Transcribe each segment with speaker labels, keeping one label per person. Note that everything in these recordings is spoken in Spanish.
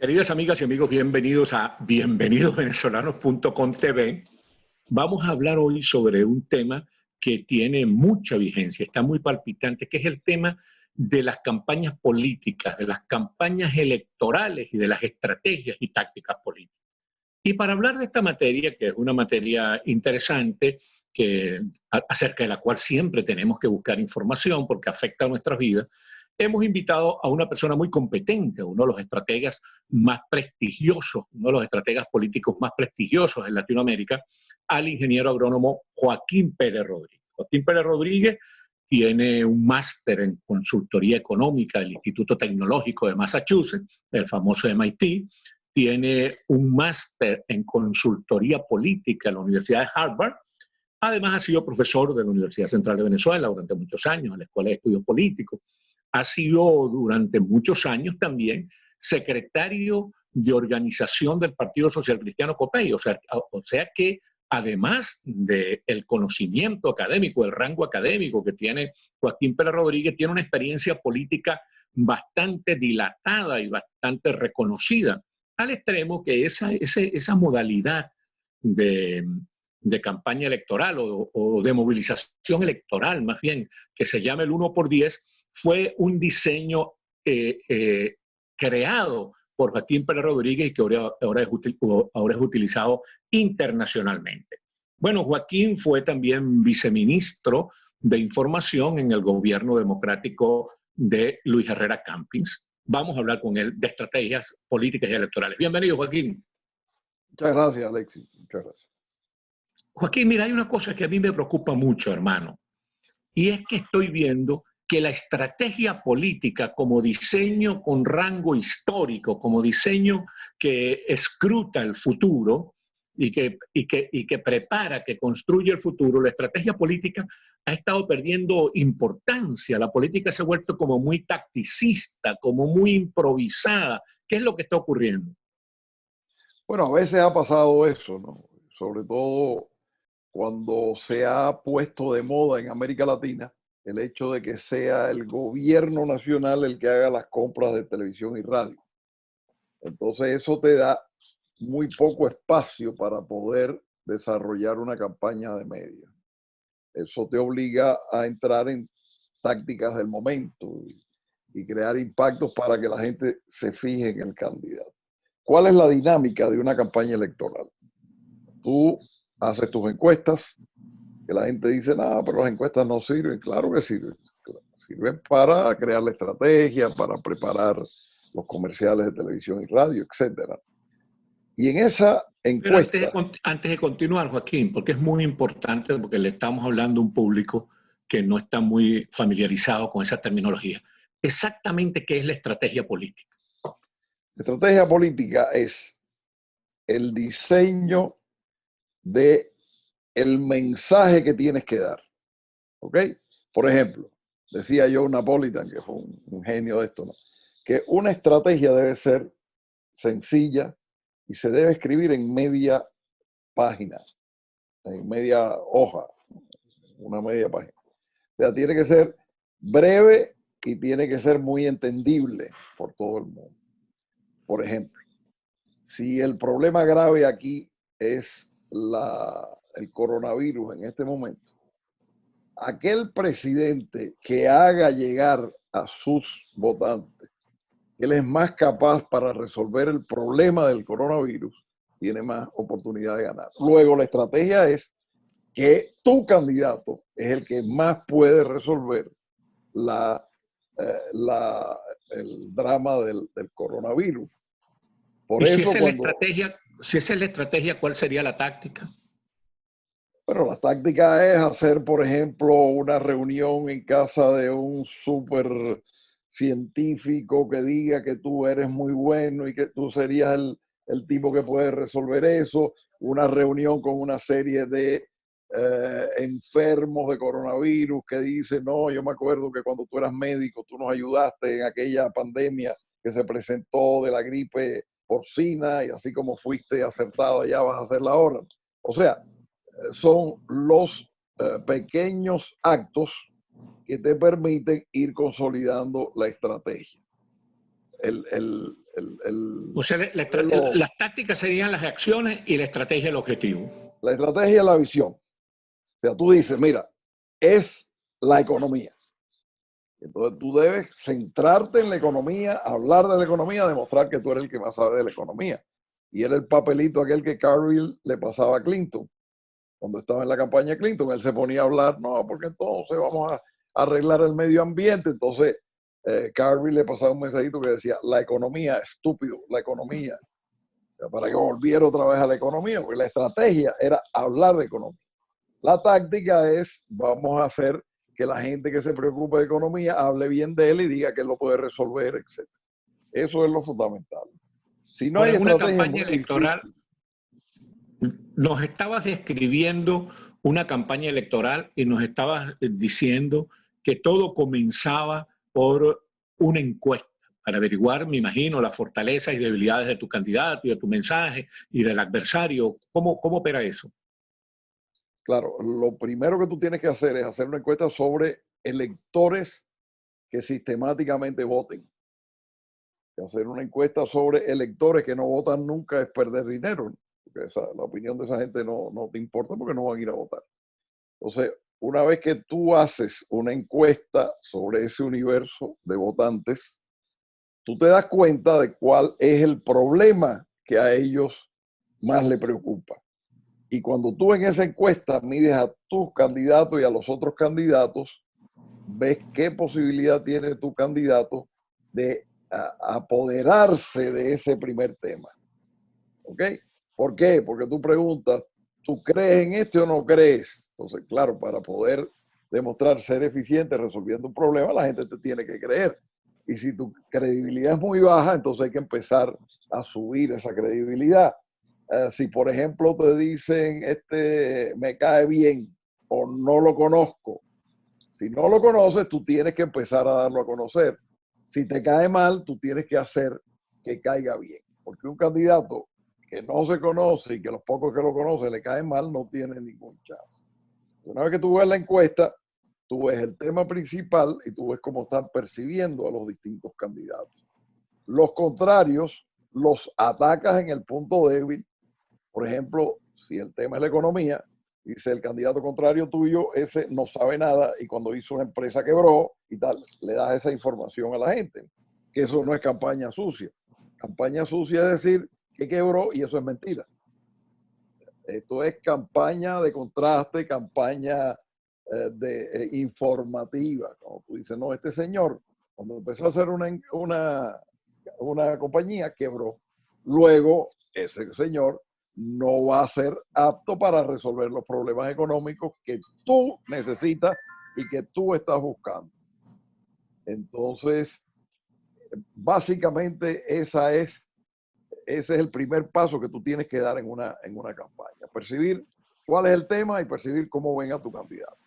Speaker 1: Queridas amigas y amigos, bienvenidos a bienvenidosvenezolanos.com TV. Vamos a hablar hoy sobre un tema que tiene mucha vigencia, está muy palpitante, que es el tema de las campañas políticas, de las campañas electorales y de las estrategias y tácticas políticas. Y para hablar de esta materia, que es una materia interesante, acerca de la cual siempre tenemos que buscar información porque afecta a nuestras vidas, hemos invitado a una persona muy competente, uno de los estrategas más prestigiosos, uno de los estrategas políticos más prestigiosos en Latinoamérica, al ingeniero agrónomo Joaquín Pérez Rodríguez. Joaquín Pérez Rodríguez tiene un máster en consultoría económica del Instituto Tecnológico de Massachusetts, el famoso MIT, tiene un máster en consultoría política en la Universidad de Harvard. Además, ha sido profesor de la Universidad Central de Venezuela durante muchos años, en la Escuela de Estudios Políticos. Ha sido durante muchos años también secretario de organización del Partido Social Cristiano COPEI. O sea que además del conocimiento académico, el rango académico que tiene Joaquín Pérez Rodríguez, tiene una experiencia política bastante dilatada y bastante reconocida, al extremo que esa modalidad de campaña electoral o de movilización electoral, más bien, que se llama el 1×10, fue un diseño creado por Joaquín Pérez Rodríguez y que ahora es utilizado internacionalmente. Bueno, Joaquín fue también viceministro de Información en el gobierno democrático de Luis Herrera Campins. Vamos a hablar con él de estrategias políticas y electorales. Bienvenido, Joaquín.
Speaker 2: Muchas gracias, Alexis. Muchas gracias.
Speaker 1: Joaquín, mira, hay una cosa que a mí me preocupa mucho, hermano, y es que estoy viendo que la estrategia política como diseño con rango histórico, como diseño que escruta el futuro y que prepara, que construye el futuro, la estrategia política ha estado perdiendo importancia. La política se ha vuelto como muy tacticista, como muy improvisada. ¿Qué es lo que está ocurriendo?
Speaker 2: Bueno, a veces ha pasado eso, ¿no? Sobre todo cuando se ha puesto de moda en América Latina el hecho de que sea el gobierno nacional el que haga las compras de televisión y radio. Entonces eso te da muy poco espacio para poder desarrollar una campaña de medios. Eso te obliga a entrar en tácticas del momento y crear impactos para que la gente se fije en el candidato. ¿Cuál es la dinámica de una campaña electoral? Tú haces tus encuestas, que la gente dice, no, pero las encuestas no sirven. Claro que sirven. Sirven para crear la estrategia, para preparar los comerciales de televisión y radio, etc. Y en esa encuesta...
Speaker 1: Pero antes de continuar, Joaquín, porque es muy importante, porque le estamos hablando a un público que no está muy familiarizado con esa terminología. Exactamente, ¿qué es la estrategia política?
Speaker 2: La estrategia política es el diseño de el mensaje que tienes que dar. ¿Ok? Por ejemplo, decía Joe Napolitan, que fue un genio de esto, ¿no? Que una estrategia debe ser sencilla y se debe escribir en media página, en media hoja, una media página. O sea, tiene que ser breve y tiene que ser muy entendible por todo el mundo. Por ejemplo, si el problema grave aquí es el coronavirus en este momento, aquel presidente que haga llegar a sus votantes que él es más capaz para resolver el problema del coronavirus, tiene más oportunidad de ganar. Luego, la estrategia es que tu candidato es el que más puede resolver el drama del coronavirus.
Speaker 1: Y si esa es la estrategia, ¿cuál sería la táctica?
Speaker 2: Bueno, la táctica es hacer, por ejemplo, una reunión en casa de un súper científico que diga que tú eres muy bueno y que tú serías el tipo que puede resolver eso, una reunión con una serie de enfermos de coronavirus que dicen, no, yo me acuerdo que cuando tú eras médico, tú nos ayudaste en aquella pandemia que se presentó de la gripe porcina y así como fuiste acertado, ya vas a hacerla ahora. O sea, son los pequeños actos que te permiten ir consolidando la estrategia.
Speaker 1: O sea, las tácticas serían las acciones y la estrategia el objetivo.
Speaker 2: La estrategia es la visión. O sea, tú dices, mira, es la economía. Entonces tú debes centrarte en la economía, hablar de la economía, demostrar que tú eres el que más sabe de la economía. Y era el papelito aquel que Carville le pasaba a Clinton. Cuando estaba en la campaña de Clinton, él se ponía a hablar, no, porque entonces vamos a arreglar el medio ambiente. Entonces Carville le pasaba un mensajito que decía, la economía, estúpido, la economía. Para que volviera otra vez a la economía, porque la estrategia era hablar de economía. La táctica es, vamos a hacer que la gente que se preocupa de economía hable bien de él y diga que él lo puede resolver, etc. Eso es lo fundamental. Si no hay
Speaker 1: una
Speaker 2: estrategia
Speaker 1: campaña electoral, nos estabas describiendo una campaña electoral y nos estabas diciendo que todo comenzaba por una encuesta para averiguar, me imagino, las fortalezas y debilidades de tu candidato y de tu mensaje y del adversario. ¿Cómo opera eso?
Speaker 2: Claro, lo primero que tú tienes que hacer es hacer una encuesta sobre electores que sistemáticamente voten. Hacer una encuesta sobre electores que no votan nunca es perder dinero, porque la opinión de esa gente no te importa porque no van a ir a votar. Entonces, una vez que tú haces una encuesta sobre ese universo de votantes, tú te das cuenta de cuál es el problema que a ellos más le preocupa. Y cuando tú en esa encuesta mides a tus candidatos y a los otros candidatos, ves qué posibilidad tiene tu candidato de apoderarse de ese primer tema. ¿Ok? ¿Por qué? Porque tú preguntas, ¿tú crees en este o no crees? Entonces, claro, para poder demostrar ser eficiente resolviendo un problema, la gente te tiene que creer. Y si tu credibilidad es muy baja, entonces hay que empezar a subir esa credibilidad. Si, por ejemplo, te dicen, este me cae bien o no lo conozco, si no lo conoces, tú tienes que empezar a darlo a conocer. Si te cae mal, tú tienes que hacer que caiga bien. Porque un candidato que no se conoce y que los pocos que lo conocen le caen mal, no tiene ningún chance. Una vez que tú ves la encuesta, tú ves el tema principal y tú ves cómo están percibiendo a los distintos candidatos. Los contrarios los atacas en el punto débil. Por ejemplo, si el tema es la economía, dice el candidato contrario tuyo, ese no sabe nada y cuando hizo una empresa quebró y tal, le das esa información a la gente, que eso no es campaña sucia. Campaña sucia es decir que quebró y eso es mentira. Esto es campaña de contraste, campaña informativa. Como tú dices, no, este señor, cuando empezó a hacer una compañía, quebró. Luego, ese señor no va a ser apto para resolver los problemas económicos que tú necesitas y que tú estás buscando. Entonces, básicamente ese es el primer paso que tú tienes que dar en una campaña. Percibir cuál es el tema y percibir cómo ven a tu candidato.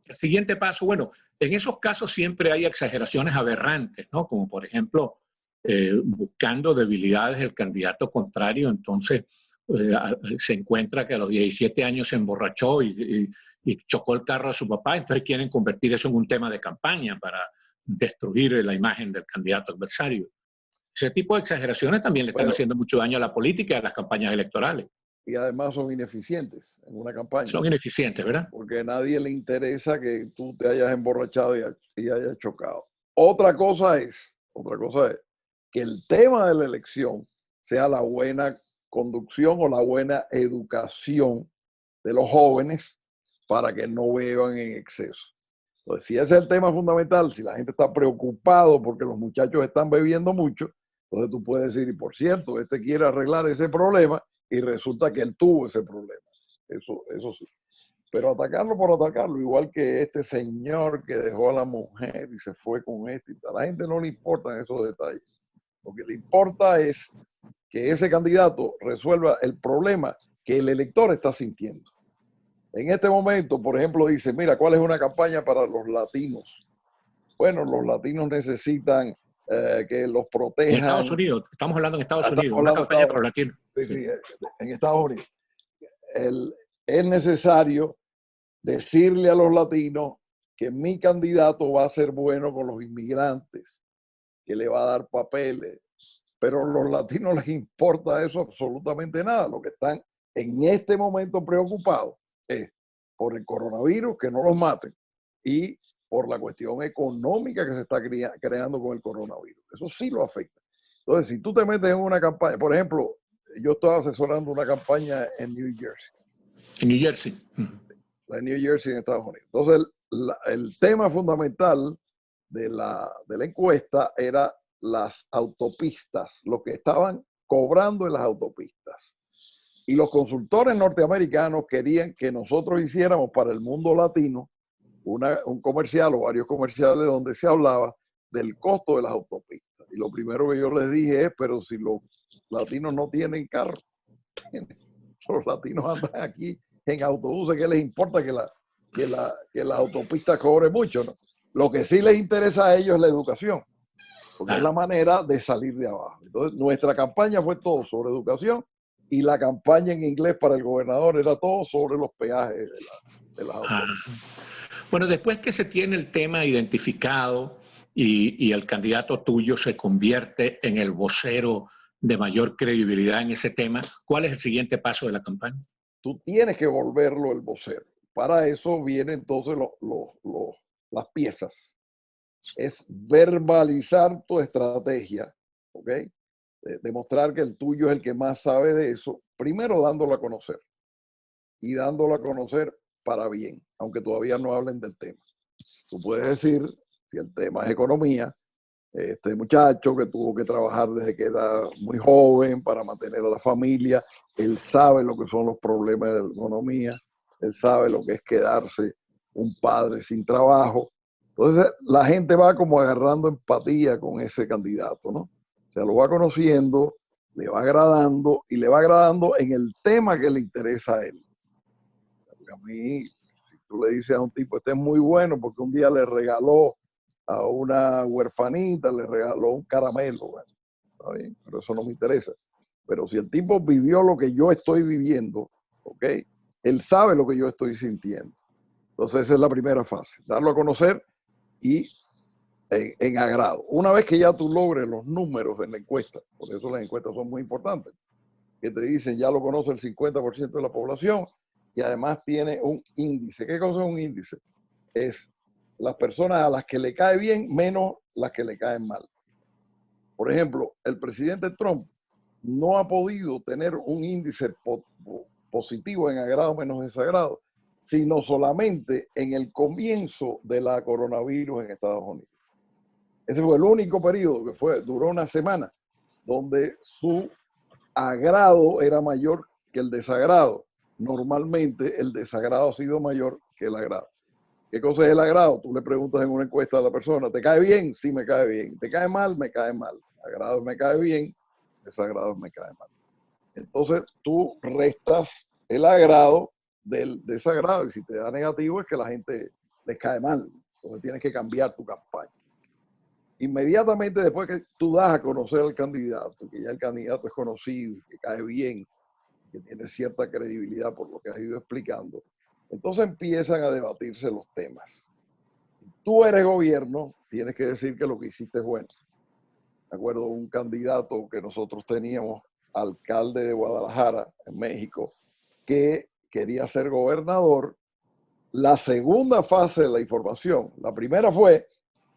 Speaker 1: El siguiente paso, bueno, en esos casos siempre hay exageraciones aberrantes, ¿no? Como por ejemplo, buscando debilidades del candidato contrario, entonces se encuentra que a los 17 años se emborrachó y chocó el carro a su papá, entonces quieren convertir eso en un tema de campaña para destruir la imagen del candidato adversario. Ese tipo de exageraciones también le están haciendo mucho daño a la política y a las campañas electorales.
Speaker 2: Y además son ineficientes en una campaña.
Speaker 1: Son ineficientes, ¿verdad?
Speaker 2: Porque a nadie le interesa que tú te hayas emborrachado y hayas chocado. Otra cosa es que el tema de la elección sea la buena conducción o la buena educación de los jóvenes para que no beban en exceso. Entonces, si ese es el tema fundamental, si la gente está preocupado porque los muchachos están bebiendo mucho, entonces tú puedes decir, y por cierto, este quiere arreglar ese problema y resulta que él tuvo ese problema. Eso sí. Pero atacarlo por atacarlo, igual que este señor que dejó a la mujer y se fue con este y tal. A la gente no le importan esos detalles. Lo que le importa es que ese candidato resuelva el problema que el elector está sintiendo. En este momento, por ejemplo, dice, mira, ¿cuál es una campaña para los latinos? Bueno, los latinos necesitan que los protejan.
Speaker 1: En Estados Unidos, estamos hablando en Estados Unidos, una campaña para los latinos.
Speaker 2: Sí, en Estados Unidos. Es necesario decirle a los latinos que mi candidato va a ser bueno con los inmigrantes, que le va a dar papeles, pero a los latinos les importa eso absolutamente nada. Lo que están en este momento preocupados es por el coronavirus, que no los maten, y por la cuestión económica que se está creando con el coronavirus. Eso sí lo afecta. Entonces, si tú te metes en una campaña, por ejemplo, yo estaba asesorando una campaña en New Jersey.
Speaker 1: En New Jersey.
Speaker 2: En New Jersey, en Estados Unidos. Entonces, el tema fundamental de la encuesta era las autopistas, lo que estaban cobrando en las autopistas. Y los consultores norteamericanos querían que nosotros hiciéramos para el mundo latino un comercial o varios comerciales donde se hablaba del costo de las autopistas. Y lo primero que yo les dije es, pero si los latinos no tienen carro, los latinos andan aquí en autobuses, ¿qué les importa que la autopista cobre mucho? ¿No? Lo que sí les interesa a ellos es la educación, porque es la manera de salir de abajo. Entonces, nuestra campaña fue todo sobre educación y la campaña en inglés para el gobernador era todo sobre los peajes de las autopistas.
Speaker 1: Bueno, después que se tiene el tema identificado y el candidato tuyo se convierte en el vocero de mayor credibilidad en ese tema, ¿cuál es el siguiente paso de la campaña?
Speaker 2: Tú tienes que volverlo el vocero. Para eso vienen entonces las piezas. Es verbalizar tu estrategia, ¿ok? Demostrar que el tuyo es el que más sabe de eso, primero dándolo a conocer y dándolo a conocer para bien, aunque todavía no hablen del tema. Tú puedes decir, si el tema es economía, este muchacho que tuvo que trabajar desde que era muy joven para mantener a la familia, él sabe lo que son los problemas de la economía, él sabe lo que es quedarse un padre sin trabajo. Entonces la gente va como agarrando empatía con ese candidato, ¿no? O sea, lo va conociendo, le va agradando y le va agradando en el tema que le interesa a él. Porque a mí, si tú le dices a un tipo, este es muy bueno porque un día le regaló a una huerfanita, le regaló un caramelo, bueno, está bien, pero eso no me interesa. Pero si el tipo vivió lo que yo estoy viviendo, ¿ok? Él sabe lo que yo estoy sintiendo. Entonces esa es la primera fase, darlo a conocer y en agrado. Una vez que ya tú logres los números en la encuesta, por eso las encuestas son muy importantes, que te dicen ya lo conoce el 50% de la población y además tiene un índice. ¿Qué cosa es un índice? Es las personas a las que le cae bien menos las que le caen mal. Por ejemplo, el presidente Trump no ha podido tener un índice positivo en agrado menos desagrado, sino solamente en el comienzo de la coronavirus en Estados Unidos. Ese fue el único periodo que duró una semana, donde su agrado era mayor que el desagrado. Normalmente el desagrado ha sido mayor que el agrado. ¿Qué cosa es el agrado? Tú le preguntas en una encuesta a la persona, ¿te cae bien? Sí, me cae bien. ¿Te cae mal? Me cae mal. Agrado me cae bien, desagrado me cae mal. Entonces tú restas el agrado del desagrado y si te da negativo es que la gente les cae mal. Entonces tienes que cambiar tu campaña. Inmediatamente después que tú das a conocer al candidato, que ya el candidato es conocido, que cae bien, que tiene cierta credibilidad por lo que has ido explicando, entonces empiezan a debatirse los temas. Tú eres gobierno, tienes que decir que lo que hiciste es bueno. Me acuerdo de un candidato que nosotros teníamos, alcalde de Guadalajara, en México, que quería ser gobernador. La segunda fase de la información, la primera fue,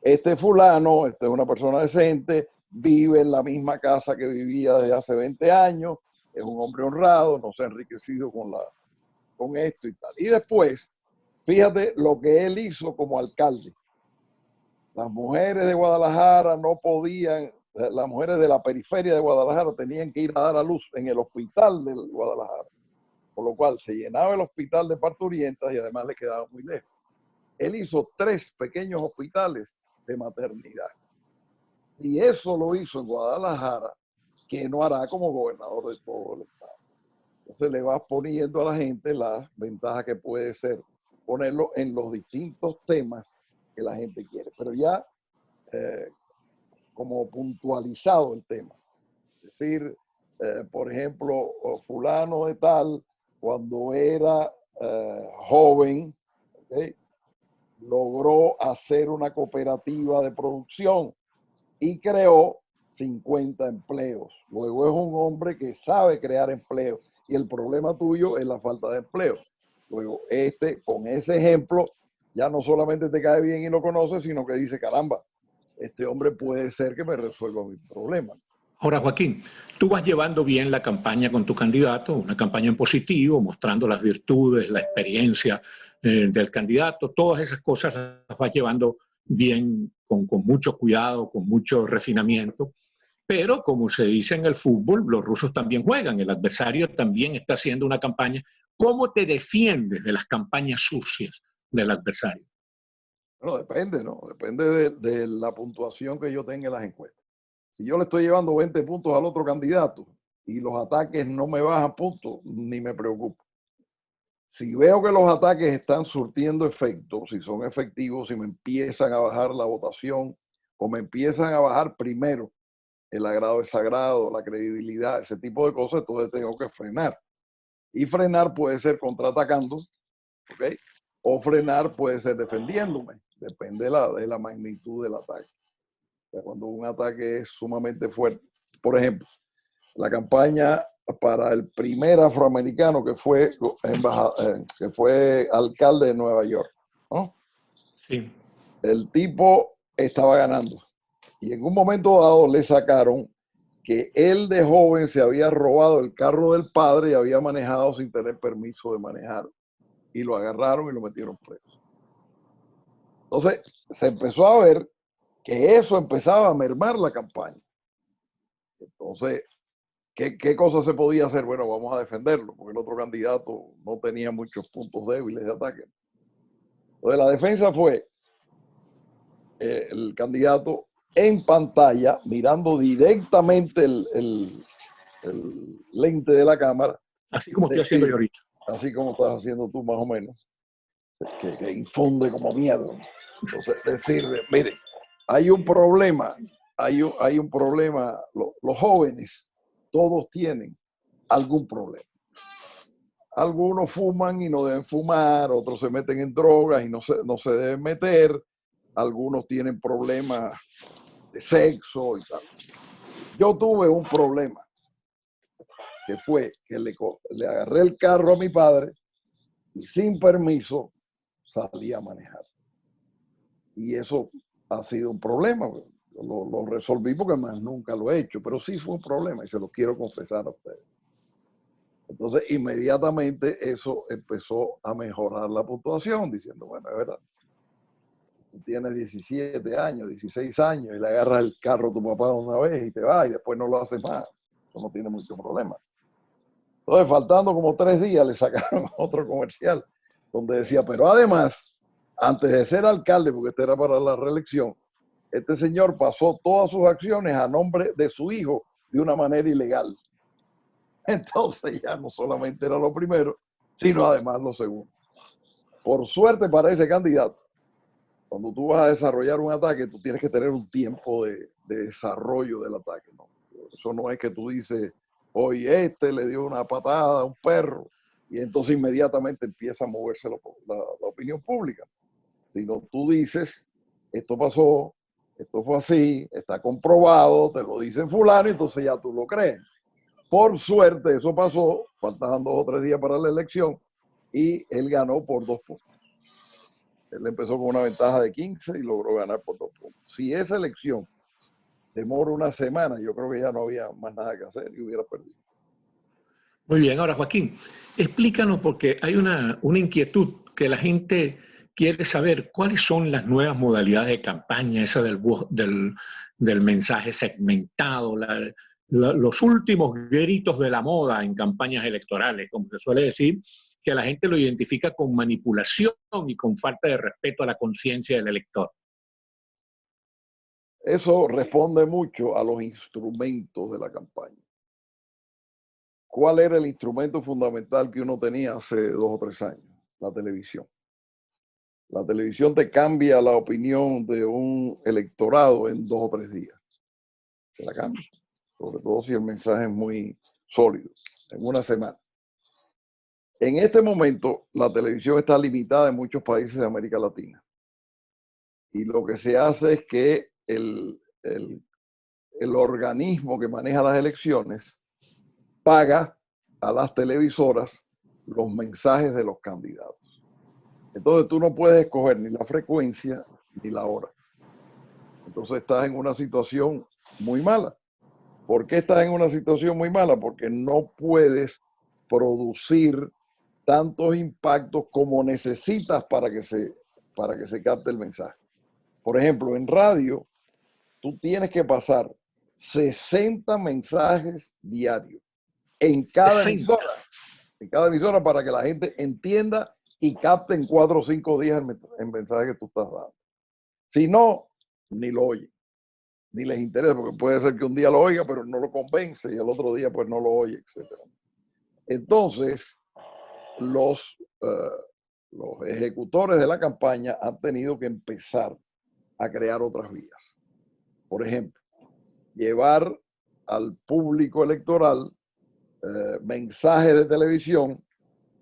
Speaker 2: este fulano, este es una persona decente, vive en la misma casa que vivía desde hace 20 años, es un hombre honrado, no se ha enriquecido con esto y tal. Y después, fíjate lo que él hizo como alcalde. Las mujeres de Guadalajara no podían, las mujeres de la periferia de Guadalajara tenían que ir a dar a luz en el hospital de Guadalajara, por lo cual se llenaba el hospital de parturientas y además le quedaba muy lejos. Él hizo 3 pequeños hospitales de maternidad. Y eso lo hizo en Guadalajara, que no hará como gobernador de todo el estado. Entonces le vas poniendo a la gente las ventajas que puede ser ponerlo en los distintos temas que la gente quiere, pero ya como puntualizado el tema. Es decir, por ejemplo, fulano de tal, cuando era joven, ¿okay?, logró hacer una cooperativa de producción y creó 50 empleos. Luego es un hombre que sabe crear empleos y el problema tuyo es la falta de empleo. Luego, con ese ejemplo, ya no solamente te cae bien y lo conoces, sino que dice, caramba, este hombre puede ser que me resuelva mi problema.
Speaker 1: Ahora, Joaquín, tú vas llevando bien la campaña con tu candidato, una campaña en positivo, mostrando las virtudes, la experiencia del candidato, todas esas cosas las vas llevando bien, con mucho cuidado, con mucho refinamiento. Pero, como se dice en el fútbol, los rusos también juegan, el adversario también está haciendo una campaña. ¿Cómo te defiendes de las campañas sucias del adversario?
Speaker 2: Bueno, depende, ¿no? Depende de la puntuación que yo tenga en las encuestas. Si yo le estoy llevando 20 puntos al otro candidato y los ataques no me bajan puntos, ni me preocupo. Si veo que los ataques están surtiendo efecto, si son efectivos, si me empiezan a bajar la votación o me empiezan a bajar primero el agrado es sagrado, la credibilidad, ese tipo de cosas, entonces tengo que frenar. Y frenar puede ser contraatacando, ¿ok? O frenar puede ser defendiéndome, depende de la magnitud del ataque. O sea, cuando un ataque es sumamente fuerte. Por ejemplo, la campaña para el primer afroamericano que fue alcalde de Nueva York, ¿no?
Speaker 1: Sí.
Speaker 2: El tipo estaba ganando. Y en un momento dado le sacaron que él de joven se había robado el carro del padre y había manejado sin tener permiso de manejar. Y lo agarraron y lo metieron preso. Entonces se empezó a ver que eso empezaba a mermar la campaña. Entonces, ¿qué cosa se podía hacer? Bueno, vamos a defenderlo, porque el otro candidato no tenía muchos puntos débiles de ataque. Entonces, la defensa fue el candidato en pantalla, mirando directamente el lente de la cámara,
Speaker 1: Así como estoy haciendo
Speaker 2: decir,
Speaker 1: yo ahorita.
Speaker 2: así como estás haciendo tú más o menos, que infunde como miedo. Entonces, decirle, mire, hay un problema, hay un problema, los jóvenes, todos tienen algún problema. Algunos fuman y no deben fumar, otros se meten en drogas y no se deben meter, algunos tienen problemas de sexo y tal. Yo tuve un problema, que fue que le agarré el carro a mi padre y sin permiso salí a manejar. Y eso ha sido un problema. Lo resolví porque más nunca lo he hecho, pero sí fue un problema y se lo quiero confesar a ustedes. Entonces, inmediatamente eso empezó a mejorar la puntuación, diciendo, bueno, es verdad, tú tienes 17 años, 16 años y le agarras el carro a tu papá una vez y te vas y después no lo haces más. Eso no tiene mucho problema. Entonces, faltando como 3 días, le sacaron otro comercial donde decía, pero además, antes de ser alcalde, porque este era para la reelección, este señor pasó todas sus acciones a nombre de su hijo de una manera ilegal. Entonces ya no solamente era lo primero, sino además lo segundo. Por suerte para ese candidato, cuando tú vas a desarrollar un ataque, tú tienes que tener un tiempo de desarrollo del ataque, ¿no? Eso no es que tú dices, oye, le dio una patada a un perro y entonces inmediatamente empieza a moverse la opinión pública. Sino tú dices, esto pasó, esto fue así, está comprobado, te lo dicen fulano, y entonces ya tú lo crees. Por suerte eso pasó, faltaban 2 o 3 días para la elección, y él ganó por 2 puntos. Él empezó con una ventaja de 15 y logró ganar por 2 puntos. Si esa elección demora una semana, yo creo que ya no había más nada que hacer y hubiera perdido.
Speaker 1: Muy bien, ahora Joaquín, explícanos porque hay una inquietud que la gente quiere saber cuáles son las nuevas modalidades de campaña, esa del mensaje segmentado, los últimos gritos de la moda en campañas electorales, como se suele decir, que la gente lo identifica con manipulación y con falta de respeto a la conciencia del elector.
Speaker 2: Eso responde mucho a los instrumentos de la campaña. ¿Cuál era el instrumento fundamental que uno tenía hace 2 o 3 años? La televisión. La televisión te cambia la opinión de un electorado en 2 o 3 días. Te la cambia. Sobre todo si el mensaje es muy sólido, en una semana. En este momento, la televisión está limitada en muchos países de América Latina. Y lo que se hace es que el el organismo que maneja las elecciones paga a las televisoras los mensajes de los candidatos. Entonces tú no puedes escoger ni la frecuencia ni la hora. Entonces estás en una situación muy mala. ¿Por qué estás en una situación muy mala? Porque no puedes producir tantos impactos como necesitas para que se capte el mensaje. Por ejemplo, en radio, tú tienes que pasar 60 mensajes diarios en cada emisora para que la gente entienda y capte en 4 o 5 días el mensaje que tú estás dando. Si no, ni lo oyen, ni les interesa, porque puede ser que un día lo oiga, pero no lo convence y el otro día pues no lo oye, etc. Entonces, los ejecutores de la campaña han tenido que empezar a crear otras vías. Por ejemplo, llevar al público electoral mensajes de televisión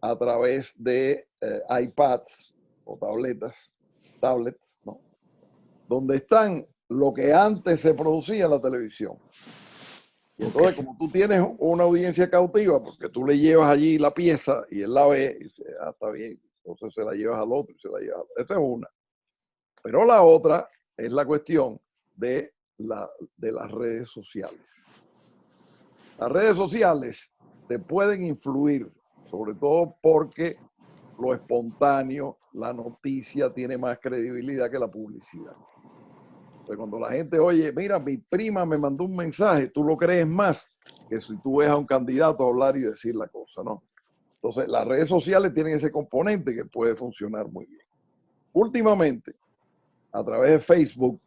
Speaker 2: a través de iPads o tablets, ¿no? Donde están lo que antes se producía en la televisión. Y entonces, como tú tienes una audiencia cautiva, porque tú le llevas allí la pieza y él la ve y dice, ah, está bien, entonces se la llevas al otro y se la llevas al otro. Esa es una. Pero la otra es la cuestión de las redes sociales. Las redes sociales te pueden influir, sobre todo porque lo espontáneo, la noticia tiene más credibilidad que la publicidad. Entonces, cuando la gente oye, mira, mi prima me mandó un mensaje, tú lo crees más que si tú ves a un candidato hablar y decir la cosa, ¿no? Entonces, las redes sociales tienen ese componente que puede funcionar muy bien. Últimamente, a través de Facebook,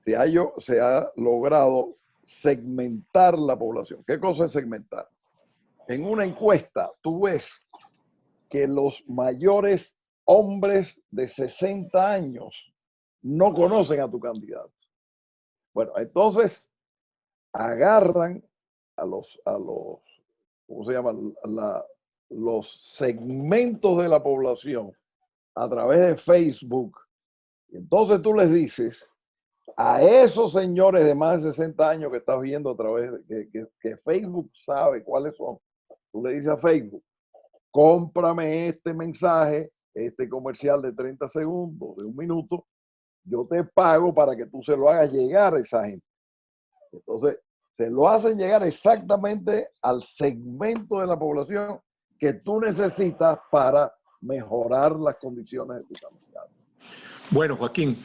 Speaker 2: se ha logrado segmentar la población. ¿Qué cosa es segmentar? En una encuesta, tú ves que los mayores hombres de 60 años no conocen a tu candidato. Bueno, entonces agarran a los ¿cómo se llama? Los segmentos de la población a través de Facebook. Y entonces tú les dices a esos señores de más de 60 años que estás viendo a través de que Facebook sabe cuáles son. Tú le dices a Facebook, cómprame este mensaje, este comercial de 30 segundos, de 1 minuto, yo te pago para que tú se lo hagas llegar a esa gente. Entonces, se lo hacen llegar exactamente al segmento de la población que tú necesitas para mejorar las condiciones de tu candidato.
Speaker 1: Bueno, Joaquín,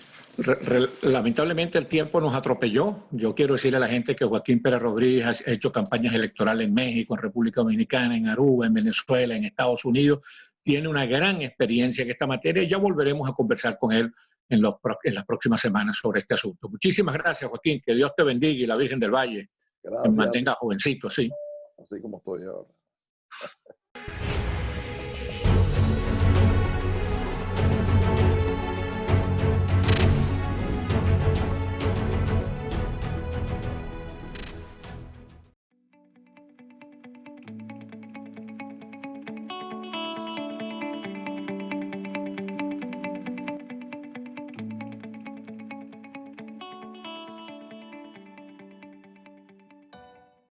Speaker 1: lamentablemente el tiempo nos atropelló. Yo quiero decirle a la gente que Joaquín Pérez Rodríguez ha hecho campañas electorales en México, en República Dominicana, en Aruba, en Venezuela, en Estados Unidos. Tiene una gran experiencia en esta materia y ya volveremos a conversar con él en las próximas semanas sobre este asunto. Muchísimas gracias, Joaquín. Que Dios te bendiga y la Virgen del Valle te mantenga jovencito así.
Speaker 2: Así como estoy ahora.